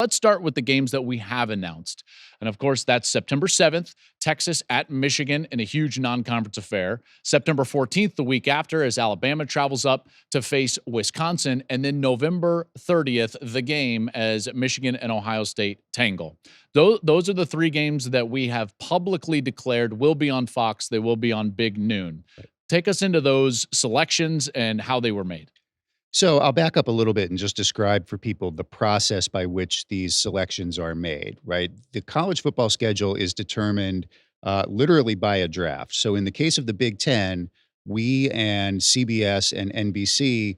Let's start with the games that we have announced. And of course, that's September 7th, Texas at Michigan in a huge non-conference affair. September 14th, the week after, as Alabama travels up to face Wisconsin. And then November 30th, the game as Michigan and Ohio State tangle. Those are the three games that we have publicly declared will be on Fox. They will be on Big Noon. Take us into those selections and how they were made. So I'll back up a little bit and just describe for people the process by which these selections are made, right? The college football schedule is determined literally by a draft. So in the case of the Big Ten, we and CBS and NBC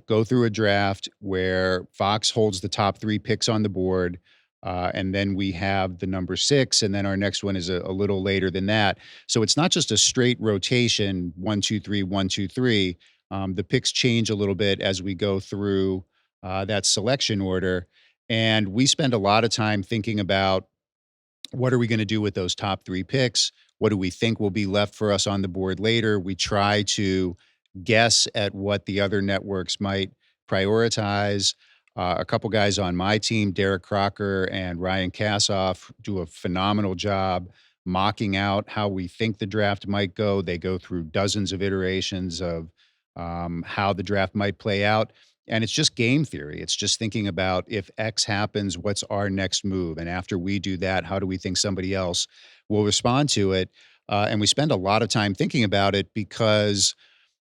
go through a draft where Fox holds the top three picks on the board. And then we have the number 6, and then our next one is a little later than that. So it's not just a straight rotation, 1, 2, 3, 1, 2, 3. The picks change a little bit as we go through that selection order. And we spend a lot of time thinking about what are we going to do with those top 3 picks? What do we think will be left for us on the board later? We try to guess at what the other networks might prioritize. A couple guys on my team, Derek Crocker and Ryan Kassoff, do a phenomenal job mocking out how we think the draft might go. They go through dozens of iterations of how the draft might play out. And it's just game theory. It's just thinking about if X happens, what's our next move? And after we do that, how do we think somebody else will respond to it? And we spend a lot of time thinking about it because,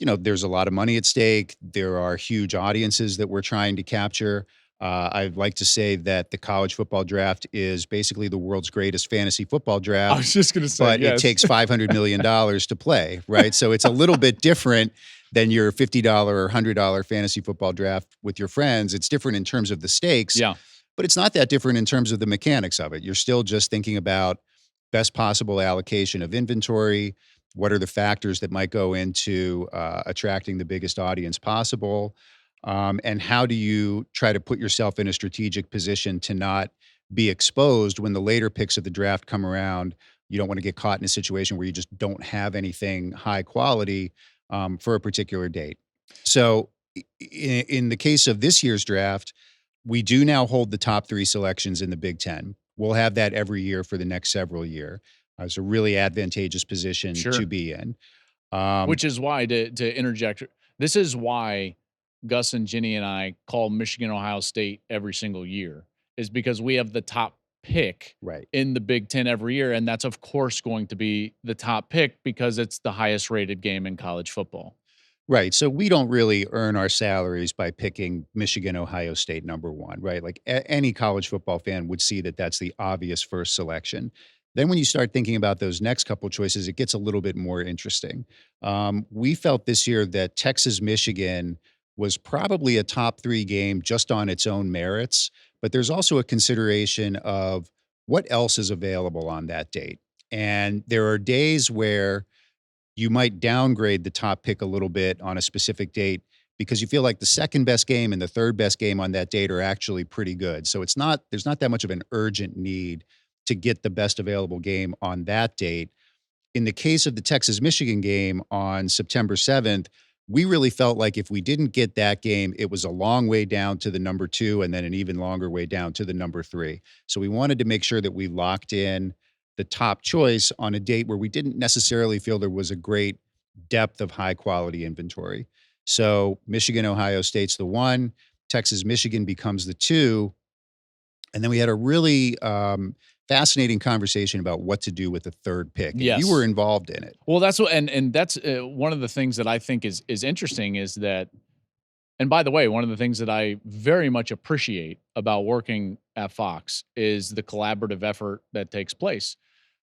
you know, there's a lot of money at stake. There are huge audiences that we're trying to capture. I'd like to say that the college football draft is basically the world's greatest fantasy football draft. I was just going to say, but yes. It takes $500 million to play, right? So it's a little bit different than your $50 or $100 fantasy football draft with your friends. It's different in terms of the stakes, but it's not that different in terms of the mechanics of it. You're still just thinking about best possible allocation of inventory. What are the factors that might go into attracting the biggest audience possible? And how do you try to put yourself in a strategic position to not be exposed when the later picks of the draft come around? You don't want to get caught in a situation where you just don't have anything high quality for a particular date. So in the case of this year's draft, we do now hold the top 3 selections in the Big Ten. We'll have that every year for the next several years. It's a really advantageous position to be in. Which is why, to interject, this is why Gus and Ginny and I call Michigan, Ohio State every single year, is because we have the top pick in the Big Ten every year. And that's, of course, going to be the top pick because it's the highest rated game in college football. Right. So we don't really earn our salaries by picking Michigan, Ohio State #1, right? Like any college football fan would see that that's the obvious first selection. Then when you start thinking about those next couple choices, it gets a little bit more interesting. We felt this year that Texas-Michigan was probably a top 3 game just on its own merits, but there's also a consideration of what else is available on that date. And there are days where you might downgrade the top pick a little bit on a specific date because you feel like the second best game and the third best game on that date are actually pretty good. So there's not that much of an urgent need to get the best available game on that date. In the case of the Texas-Michigan game on September 7th, we really felt like if we didn't get that game, it was a long way down to the number 2 and then an even longer way down to the number 3. So we wanted to make sure that we locked in the top choice on a date where we didn't necessarily feel there was a great depth of high quality inventory. So Michigan, Ohio State's the 1, Texas-Michigan becomes the 2. And then we had a really fascinating conversation about what to do with the third pick. And you were involved in it. Well, that's what, and that's one of the things that I think is interesting is that, and by the way, one of the things that I very much appreciate about working at Fox is the collaborative effort that takes place.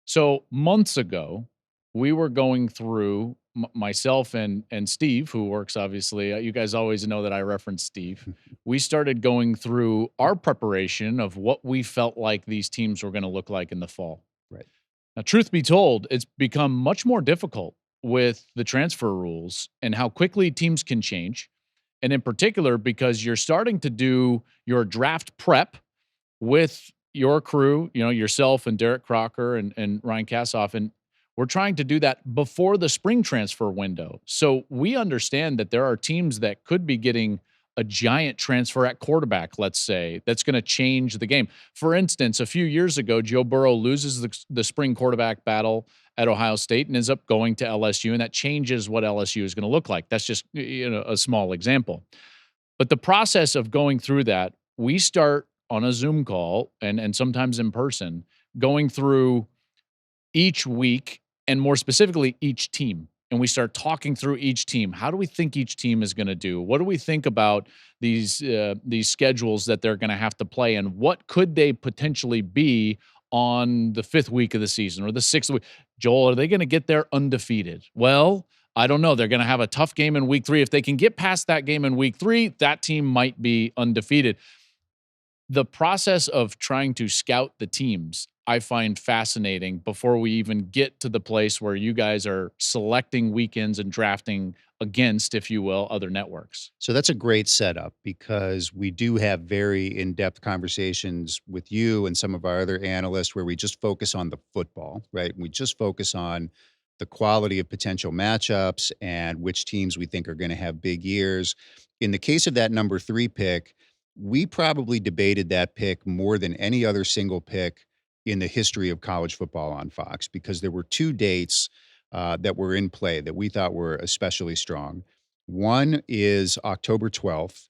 So months ago, we were going through myself and Steve, who works obviously. You guys always know that I reference Steve. We started going through our preparation of what we felt like these teams were going to look like in the fall. Right. Now, truth be told, it's become much more difficult with the transfer rules and how quickly teams can change. And in particular, because you're starting to do your draft prep with your crew, you know, yourself and Derek Crocker and Ryan Kassoff, and we're trying to do that before the spring transfer window. So we understand that there are teams that could be getting a giant transfer at quarterback, let's say, that's going to change the game. For instance, a few years ago, Joe Burrow loses the spring quarterback battle at Ohio State and ends up going to LSU, and that changes what LSU is going to look like. That's just a small example. But the process of going through that, we start on a Zoom call and sometimes in person, going through each week and more specifically each team. And we start talking through each team. How do we think each team is going to do? What do we think about these schedules that they're going to have to play, and what could they potentially be on the 5th week of the season or the 6th week? Joel, are they going to get there undefeated? Well, I don't know. They're going to have a tough game in week 3. If they can get past that game in week 3, that team might be undefeated. The process of trying to scout the teams, I find fascinating before we even get to the place where you guys are selecting weekends and drafting against, if you will, other networks. So that's a great setup because we do have very in-depth conversations with you and some of our other analysts where we just focus on the football, right? We just focus on the quality of potential matchups and which teams we think are going to have big years. In the case of that number 3 pick, we probably debated that pick more than any other single pick in the history of college football on Fox because there were 2 dates that were in play that we thought were especially strong. One is October 12th,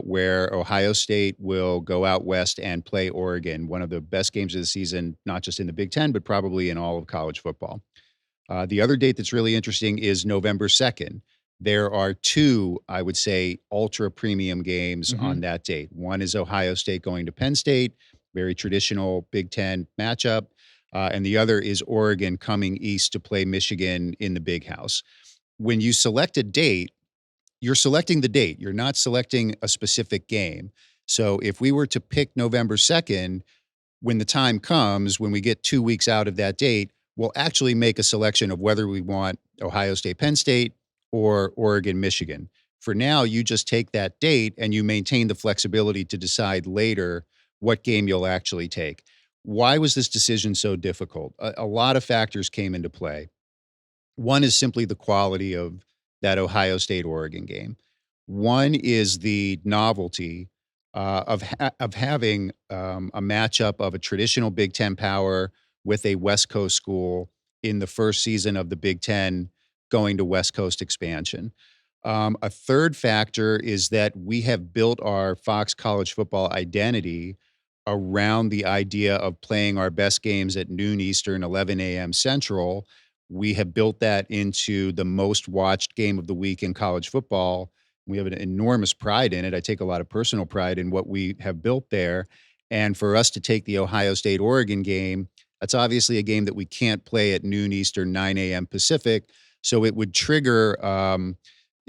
where Ohio State will go out west and play Oregon, one of the best games of the season, not just in the Big Ten, but probably in all of college football. The other date that's really interesting is November 2nd. There are 2, I would say, ultra premium games on that date. One is Ohio State going to Penn State, very traditional Big Ten matchup. And the other is Oregon coming east to play Michigan in the Big House. When you select a date, you're selecting the date. You're not selecting a specific game. So if we were to pick November 2nd, when the time comes, when we get 2 weeks out of that date, we'll actually make a selection of whether we want Ohio State, Penn State, or Oregon, Michigan. For now, you just take that date and you maintain the flexibility to decide later what game you'll actually take. Why was this decision so difficult? A lot of factors came into play. One is simply the quality of that Ohio State-Oregon game. One is the novelty of having a matchup of a traditional Big Ten power with a West Coast school in the first season of the Big Ten going to West Coast expansion. A third factor is that we have built our Fox College Football identity around the idea of playing our best games at noon Eastern, 11 a.m. Central. We have built that into the most watched game of the week in college football. We have an enormous pride in it. I take a lot of personal pride in what we have built there. And for us to take the Ohio State-Oregon game, that's obviously a game that we can't play at noon Eastern, 9 a.m. Pacific. So it would trigger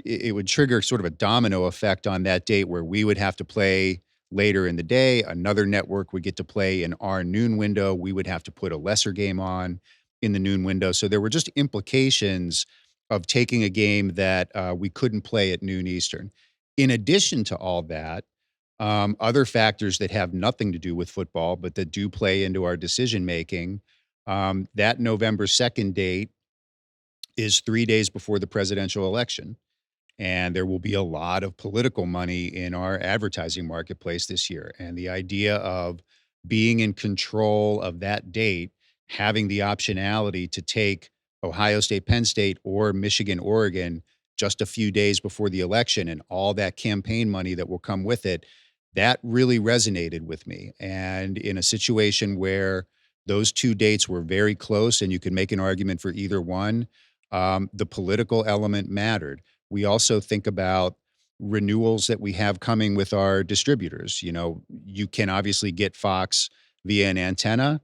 sort of a domino effect on that date where we would have to play later in the day. Another network would get to play in our noon window. We would have to put a lesser game on in the noon window. So there were just implications of taking a game that we couldn't play at noon Eastern. In addition to all that, other factors that have nothing to do with football, but that do play into our decision-making, that November 2nd date is 3 days before the presidential election. And there will be a lot of political money in our advertising marketplace this year. And the idea of being in control of that date, having the optionality to take Ohio State, Penn State, or Michigan, Oregon just a few days before the election and all that campaign money that will come with it, that really resonated with me. And in a situation where those 2 dates were very close and you could make an argument for either one, the political element mattered. We also think about renewals that we have coming with our distributors. You know, you can obviously get Fox via an antenna,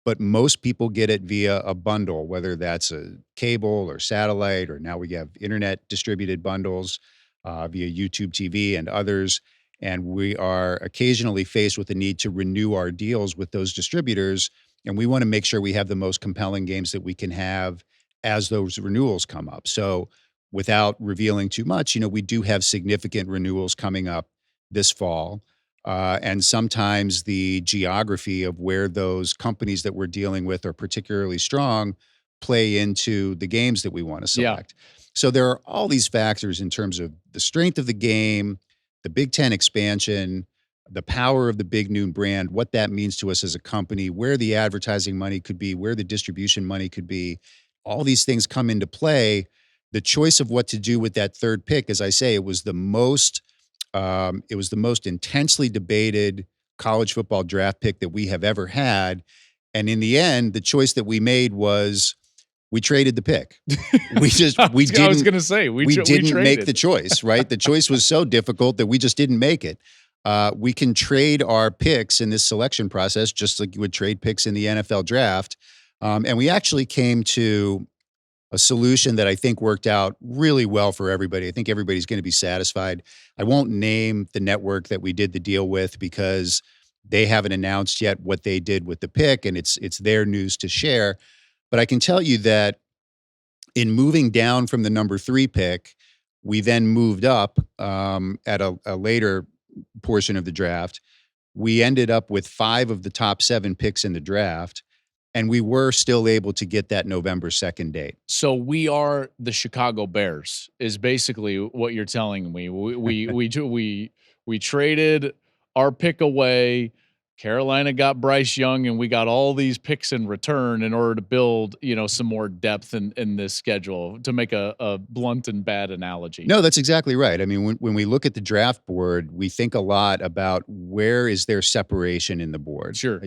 but most people get it via a bundle, whether that's a cable or satellite, or now we have internet distributed bundles via YouTube TV and others. And we are occasionally faced with the need to renew our deals with those distributors. And we want to make sure we have the most compelling games that we can have as those renewals come up. So without revealing too much, you know, we do have significant renewals coming up this fall. And sometimes the geography of where those companies that we're dealing with are particularly strong play into the games that we want to select. So there are all these factors in terms of the strength of the game, the Big Ten expansion, the power of the Big Noon brand, what that means to us as a company, where the advertising money could be, where the distribution money could be, all these things come into play. The choice of what to do with that third pick, as I say, it was the most intensely debated college football draft pick that we have ever had. And in the end, the choice that we made was we traded the pick. I was going to say, we didn't make the choice, right? The choice was so difficult that we just didn't make it. We can trade our picks in this selection process, just like you would trade picks in the NFL draft. And we actually came to a solution that I think worked out really well for everybody. I think everybody's going to be satisfied. I won't name the network that we did the deal with because they haven't announced yet what they did with the pick, and it's their news to share. But I can tell you that in moving down from the number 3 pick, we then moved up at a later portion of the draft. We ended up with 5 of the top 7 picks in the draft, and we were still able to get that November 2nd date. So we are the Chicago Bears, is basically what you're telling me. We traded our pick away. Carolina got Bryce Young, and we got all these picks in return in order to build, some more depth in this schedule, to make a blunt and bad analogy. No, that's exactly right. I mean, when we look at the draft board, we think a lot about where is there separation in the board. Sure.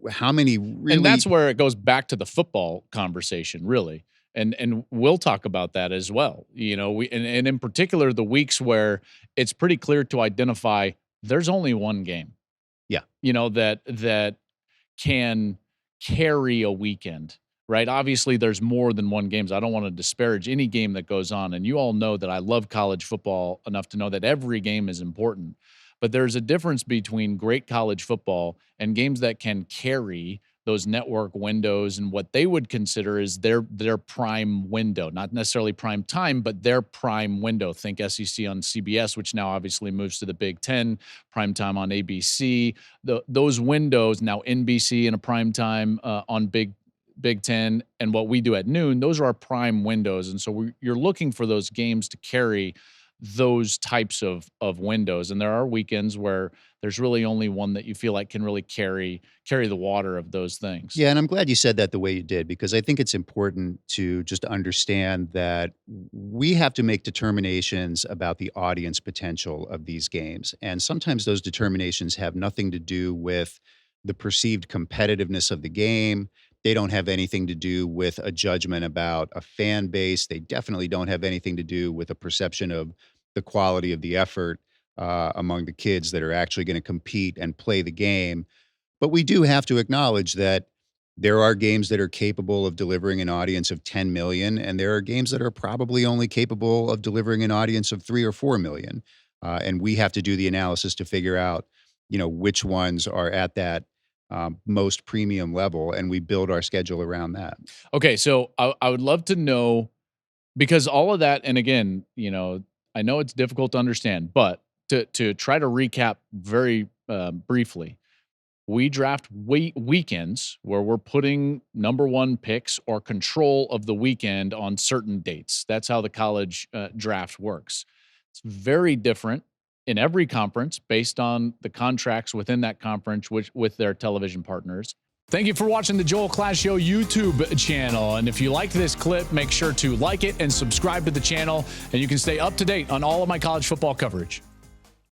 How many really... And that's where it goes back to the football conversation, really. And we'll talk about that as well. And in particular, the weeks where it's pretty clear to identify there's only one game. Yeah. That can carry a weekend, right? Obviously, there's more than one game. So I don't want to disparage any game that goes on. And you all know that I love college football enough to know that every game is important. But there's a difference between great college football and games that can carry those network windows and what they would consider is their prime window, not necessarily prime time, but their prime window. Think SEC on CBS, which now obviously moves to the Big Ten, prime time on ABC. Those windows, now NBC in a prime time on Big Ten, and what we do at noon, those are our prime windows. And so you're looking for those games to carry those types of windows. And there are weekends where there's really only one that you feel like can really carry the water of those things. Yeah, and I'm glad you said that the way you did, because I think it's important to just understand that we have to make determinations about the audience potential of these games. And sometimes those determinations have nothing to do with the perceived competitiveness of the game. They don't have anything to do with a judgment about a fan base. They definitely don't have anything to do with a perception of the quality of the effort among the kids that are actually going to compete and play the game. But we do have to acknowledge that there are games that are capable of delivering an audience of 10 million, and there are games that are probably only capable of delivering an audience of 3 or 4 million. And we have to do the analysis to figure out, which ones are at that most premium level, and we build our schedule around that. Okay, so I would love to know, because all of that, and again, I know it's difficult to understand, but to try to recap very briefly, we draft weekends where we're putting number 1 picks or control of the weekend on certain dates. That's how the college draft works. It's very different in every conference based on the contracts within that conference with their television partners. Thank you for watching the Joel Klatt Show YouTube channel. And if you liked this clip, make sure to like it and subscribe to the channel, and you can stay up to date on all of my college football coverage.